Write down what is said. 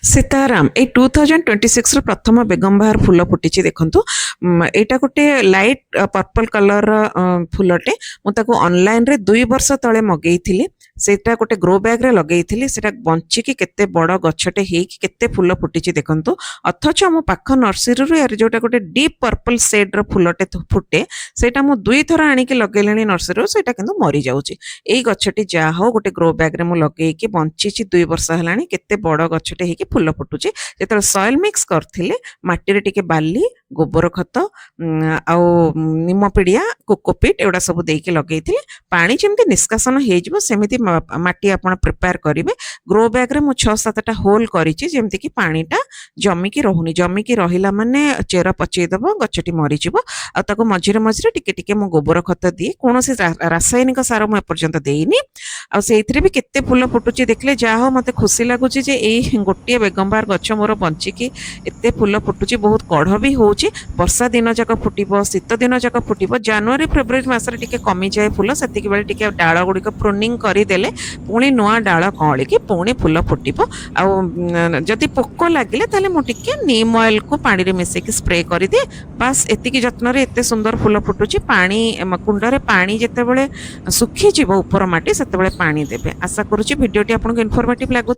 सीताराम ए 2026 प्रथम बेगम बाहर फूल फुटी देखु यहाँ गोटे लाइट पर्पल कलर फूलटे मुझे ऑनलाइन रे 2 वर्ष तले मगेई सेटा गोटे ग्रो बैग रे लगेई सेटा बंचिकी केते बड़ गछटे हेकी केते फूल फुटी देखु अथच मो पाख नर्सरी यार जोटा गोटे डीप पर्पल सेड रो फूलटे फुटे सेटा मु 2 थर आनिकी लगेलेनी नर्सरी सेटा किंतु मरी जाउची एई गछटी जा हो गोटे ग्रो बैग रे मु लगेईकी बंचिची 2 वर्ष हलानी केते बड़ गछटे हेकी फूल फुटुची जेतल सॉइल मिक्स करथिले माटी रे टिके बाली गोबर खत आउ निमपिडिया कोकोपीट एवडा सब देके लगेइथिले पानी जेमति निष्कासन हे जिवो सेमिति माटी आपण प्रिपेयर करिवे ग्रो बैग रे मु 6-7टा होल करिछि जेमति कि पानीटा जमिकी रहुनी जमिकी रहिला माने चेरा पचेइ दबो गछटी मरि जिवो आ ताको मझिरे मझिरे टिके टिके मु गोबर खत दिए कोनोसी रासायनिक सार मु एपर्यंत देइनी आ सेइथिरे भी केते फूल फुटुची देखले जा हो मते खुशी लागुची जे एई गोटिए बेगमबार गछ मोर बंचिकी एते फूल फुटुची बहुत कढ़ भी होउची वर्षा दिन जाक फुटिबो शीत दिन जाक फुटिबो जनवरी फेब्रुआरी मासरे टिके कमी जाए फूल सेतिकी बेले टिके डाळ गुडिक प्रूनिंग करि देले पुणी नुआ डाळ कळी कि पुणी फूल फुटिबो आ जदि पोको लागिले ताले मु टिके नीम ऑयल को पानी रे मिसे कि स्प्रे करि दे बस एतिकी जत्न रे एते सुंदर फूल फुटुची पानी कुंड रे पानी जेते बेले सुखी जिवो ऊपर माटी सेते बेले पानी देबे आशा करूची वीडियोटी आपनको इन्फॉर्मेटिव लागो।